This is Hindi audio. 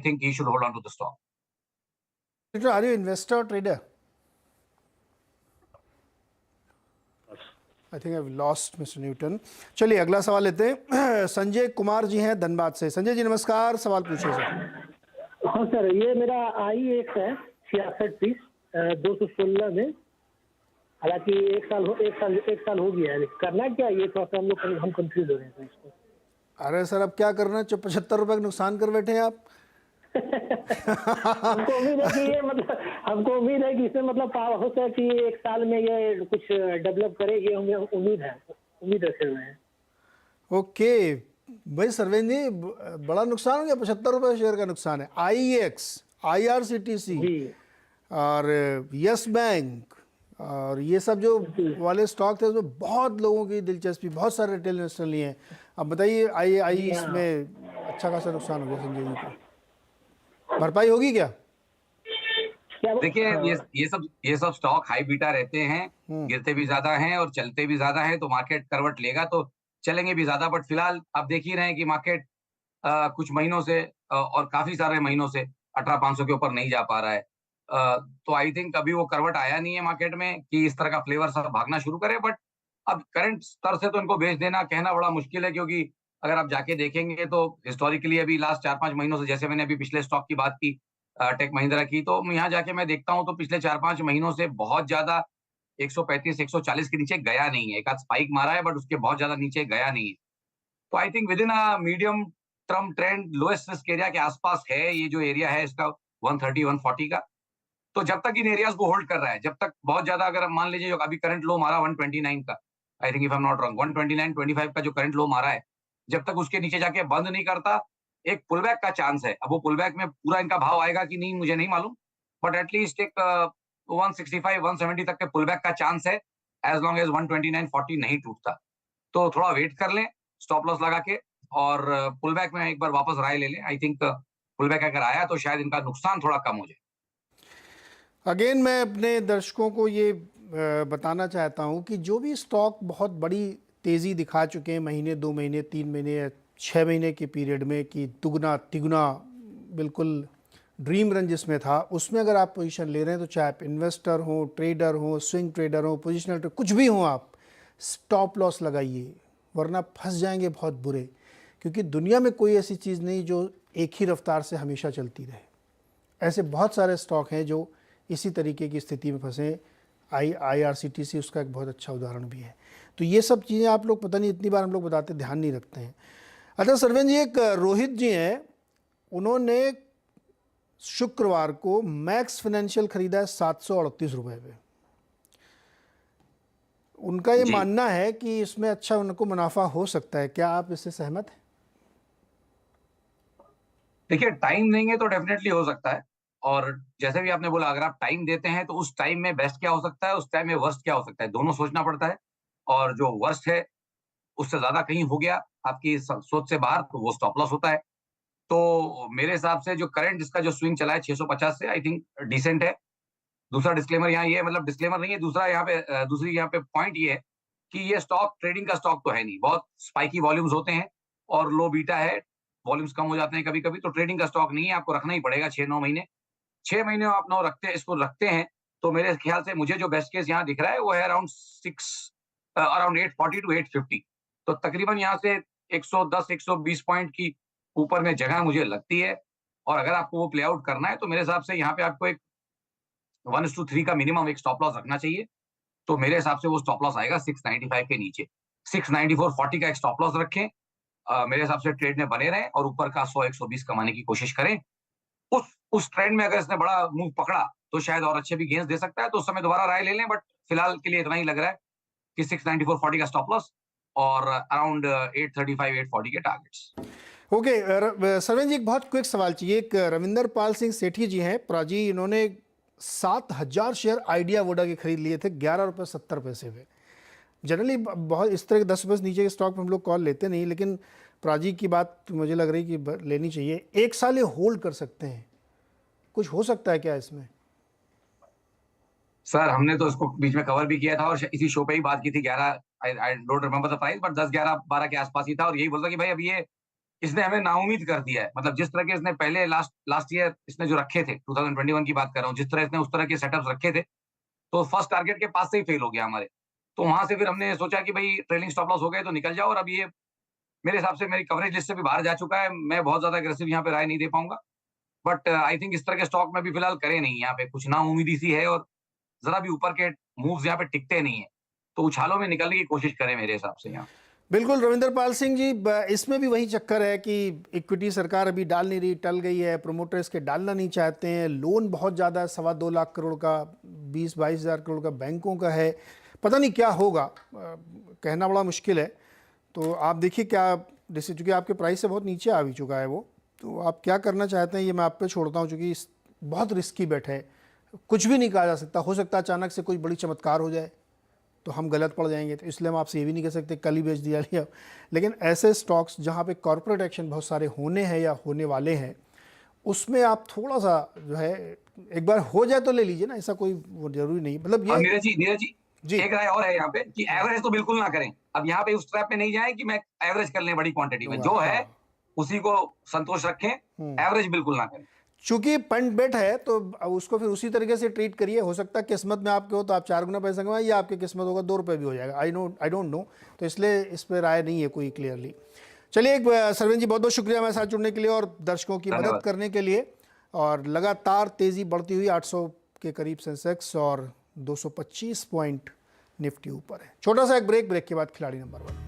think he should hold on to the stock. Are you investor or trader? I think I've lost Mr. Newton. चलिए अगला सवाल लेते हैं। संजय कुमार जी हैं धनबाद से। संजय जी नमस्कार, सवाल पूछिए सर। हाँ सर, ये मेरा IEX है 66 216 में, हालांकि एक साल हो गया है। करना क्या ये, थोड़ा सा हम कंफ्यूज हो रहे हैं इसको। अरे सर अब क्या करना है, 75 रुपए का नुकसान कर बैठे हैं आप। हमको उम्मीद है कि ये इसमें मतलब हो सकता है कि एक साल में ये कुछ डेवलप करे, ये हमें उम्मीद रखे हुए हैं। ओके भाई सरवेन जी, बड़ा नुकसान हो गया, 75 रुपए शेयर का नुकसान है। IEX, IRCTC और यस बैंक और ये सब जो वाले स्टॉक थे उसमें बहुत लोगों की दिलचस्पी, बहुत सारे रिटेल इन्वेस्टर लिए हैं। अब बताइए आई इसमें अच्छा खासा नुकसान हो गया संजय जी को, भरपाई होगी क्या? देखिए ये सब स्टॉक हाई बीटा रहते हैं, गिरते भी ज्यादा हैं और चलते भी ज्यादा हैं, तो मार्केट करवट लेगा तो चलेंगे भी ज्यादा। बट फिलहाल आप देख ही रहे हैं कि मार्केट कुछ महीनों से और काफी सारे महीनों से 18,500 के ऊपर नहीं जा पा रहा है। तो आई थिंक अभी वो करवट आया नहीं है मार्केट में कि इस तरह का फ्लेवर सब भागना शुरू करे। बट अब करंट स्तर से तो इनको बेच देना कहना बड़ा मुश्किल है, क्योंकि अगर आप जाके देखेंगे तो हिस्टोरिकली अभी लास्ट 4-5 महीनों से, जैसे मैंने अभी पिछले स्टॉक की बात की टेक महिंद्रा की, तो यहाँ जाके मैं देखता हूँ तो पिछले 4-5 महीनों से बहुत ज्यादा 135-140 के नीचे गया नहीं है। एक आध स्पाइक मारा है बट उसके बहुत ज्यादा नीचे गया नहीं है। तो I think with in a medium term trend lowest risk area के आसपास है ये जो एरिया है इसका 130-140 का। तो जब तक इन एरियाज को होल्ड कर रहा है, जब तक बहुत ज्यादा, अगर मान लीजिए अभी करंट लो मारा 129 का, I think if I am not wrong 129.25 का जो करंट लो मारा है, जब तक उसके नीचे जाके बंद नहीं करता, एक पुलबैक का चांस है। अब वो पुलबैक में पूरा इनका भाव आएगा कि नहीं मुझे नहीं मालूम, बट एटलीस्ट एक 165-170 तक के पुलबैक का चांस है, एज लॉन्ग एज 129.40 नहीं टूटता। तो थोड़ा वेट कर लें स्टॉप लॉस लगा के, और पुलबैक में एक बार वापस राय ले लें। आई थिंक पुलबैक अगर आया तो शायद इनका नुकसान थोड़ा कम हो जाए। अगेन मैं अपने दर्शकों को ये बताना चाहता हूँ कि जो भी स्टॉक बहुत बड़ी तेज़ी दिखा चुके हैं महीने, 2 महीने, 3 महीने या 6 महीने के पीरियड में, कि दुगना तिगुना बिल्कुल ड्रीम रन जिसमें था, उसमें अगर आप पोजीशन ले रहे हैं तो चाहे आप इन्वेस्टर हो, ट्रेडर हो, स्विंग ट्रेडर हो, पोजिशनल ट्रेडर, कुछ भी हो, आप स्टॉप लॉस लगाइए, वरना फंस जाएंगे बहुत बुरे। क्योंकि दुनिया में कोई ऐसी चीज़ नहीं जो एक ही रफ्तार से हमेशा चलती रहे। ऐसे बहुत सारे स्टॉक हैं जो इसी तरीके की स्थिति में फंसे। IRCTC उसका एक बहुत अच्छा उदाहरण भी है। तो ये सब चीज़ें आप लोग पता नहीं इतनी बार हम लोग बताते, ध्यान नहीं रखते हैं। अच्छा सरवेन जी, एक रोहित जी हैं, उन्होंने शुक्रवार को मैक्स फाइनेंशियल खरीदा है 738 रुपये पे। उनका ये मानना है कि इसमें अच्छा उनको मुनाफा हो सकता है, क्या आप इससे सहमत हैं? देखिए टाइम देंगे तो डेफिनेटली हो सकता है, और जैसे भी आपने बोला अगर आप टाइम देते हैं तो उस टाइम में बेस्ट क्या हो सकता है, उस टाइम में वर्स्ट क्या हो सकता है, दोनों सोचना पड़ता है। और जो वर्स्ट है उससे ज्यादा कहीं हो गया आपकी सोच से बाहर, तो वो स्टॉप लॉस होता है। तो मेरे हिसाब से जो करंट इसका जो स्विंग चला है 650 से, आई थिंक डिसेंट है। दूसरा डिस्क्लेमर यहाँ ये है, मतलब डिस्क्लेमर नहीं है, दूसरा यहाँ पे दूसरी यहाँ पे पॉइंट ये है कि ये स्टॉक ट्रेडिंग का स्टॉक तो है नहीं, बहुत स्पाइकी वॉल्यूम्स होते हैं और लो बीटा है, वॉल्यूम्स कम हो जाते हैं कभी कभी, तो ट्रेडिंग का स्टॉक नहीं है। आपको रखना ही पड़ेगा 6-9 महीने। 6 महीने आप इसको रखते हैं तो मेरे ख्याल से मुझे जो बेस्ट केस यहाँ दिख रहा है वो है अराउंड 840 to 850। तो तकरीबन यहाँ से 110-120 पॉइंट की ऊपर में जगह मुझे लगती है। और अगर आपको वो प्ले आउट करना है तो मेरे हिसाब से यहाँ पे आपको एक 1:3 का मिनिमम एक स्टॉप लॉस रखना चाहिए। तो मेरे हिसाब से वो स्टॉप लॉस आएगा 695 के नीचे। 694.40 का एक स्टॉप लॉस रखें, मेरे हिसाब से ट्रेड में बने रहें और ऊपर का 100-120 कमाने की कोशिश करें। उस ट्रेंड में अगर इसने बड़ा मूव पकड़ा तो शायद और अच्छे भी गेंस दे सकता है, तो उस समय दोबारा राय ले लें। बट फिलहाल के लिए इतना ही लग रहा है कि 694.40 का स्टॉप लॉस और अराउंड 835-840 के टारगेट्स। ओके सरवेन जी, एक बहुत क्विक सवाल चाहिए। एक रविंदर पाल सिंह सेठी जी हैं प्राजी, इन्होंने 7,000 शेयर आइडिया वोडा के खरीद लिए थे 11.70 रुपये पे। जनरली बहुत इस तरह के 10 रुपये नीचे के स्टॉक पर हम लोग कॉल लेते नहीं, लेकिन प्राजी की बात मुझे लग रही कि लेनी चाहिए। 1 साल ये होल्ड कर सकते हैं, कुछ हो सकता है क्या इसमें? सर हमने तो इसको बीच में कवर भी किया था और इसी शो पे ही बात की थी। 11, I don't remember the price, but 10, 11, 12 के आसपास ही था और यही बोलता कि भाई अब ये इसने हमें नाउम्मीद कर दिया है। मतलब जिस तरह के इसने पहले लास्ट ईयर इसने जो रखे थे, 2021 की बात कर रहा हूँ, जिस तरह इसने उस तरह के सेटअप्स रखे थे, तो फर्स्ट टारगेट के पास से ही फेल हो गया हमारे। तो वहां से फिर हमने सोचा कि भाई ट्रेलिंग स्टॉप लॉस हो गए तो निकल जाओ, और अब ये मेरे हिसाब से मेरी कवरेज लिस्ट से भी बाहर जा चुका है। मैं बहुत ज्यादा अग्रेसिव यहाँ पे राय नहीं दे पाऊंगा, बट आई थिंक इस तरह के स्टॉक में भी फिलहाल करे नहीं। यहाँ पे कुछ ना उम्मीदी सी है, और जरा भी ऊपर के मूव्स यहाँ पे टिकते नहीं है, तो उछालों में निकलने की कोशिश करें मेरे हिसाब से यहाँ। बिल्कुल रविंदर पाल सिंह जी, इसमें भी वही चक्कर है कि इक्विटी सरकार अभी डाल नहीं रही, टल गई है, प्रोमोटर इसके डालना नहीं चाहते हैं, लोन बहुत ज़्यादा 2.25 लाख करोड़ का, 20-22 हज़ार करोड़ का बैंकों का है, पता नहीं क्या होगा, कहना बड़ा मुश्किल है। तो आप देखिए क्या, जैसे चूँकि आपके प्राइस से बहुत नीचे आ भी चुका है वो, तो आप क्या करना चाहते हैं ये मैं आप पे छोड़ता हूँ, चूँकि बहुत रिस्की बेट है, कुछ भी नहीं कहा जा सकता, हो सकता है अचानक से कोई बड़ी चमत्कार हो जाए तो हम गलत पड़ जाएंगे। तो इसलिए हम आपसे ये भी नहीं कह सकते कल ही बेच दिया लिया, लेकिन ऐसे स्टॉक्स जहाँ पे कॉर्पोरेट एक्शन बहुत सारे होने हैं या होने वाले हैं, उसमें आप थोड़ा सा जो है एक बार हो जाए तो ले लीजिए ना, ऐसा कोई वो जरूरी नहीं। मतलब ये नीरज जी एक राय और है यहाँ पे कि एवरेज तो बिल्कुल ना करें। अब यहाँ पे उस ट्रैप में नहीं जाए कि मैं एवरेज कर लें बड़ी क्वांटिटी में, जो है उसी को संतोष रखें, एवरेज बिल्कुल ना करें। चूंकि पंट बेट है तो उसको फिर उसी तरीके से ट्रीट करिए। हो सकता है किस्मत में आपके हो तो आप 4 गुना पैसा कमाए, या आपकी किस्मत होगा 2 रुपये भी हो जाएगा, आई डोंट नो। तो इसलिए इस पर राय नहीं है कोई क्लियरली। चलिए सरवीन जी बहुत बहुत शुक्रिया हमारे साथ जुड़ने के लिए और दर्शकों की मदद करने के लिए। और लगातार तेज़ी बढ़ती हुई 800 के करीब सेंसेक्स और 225 पॉइंट निफ्टी ऊपर है। छोटा सा एक ब्रेक के बाद खिलाड़ी नंबर 1।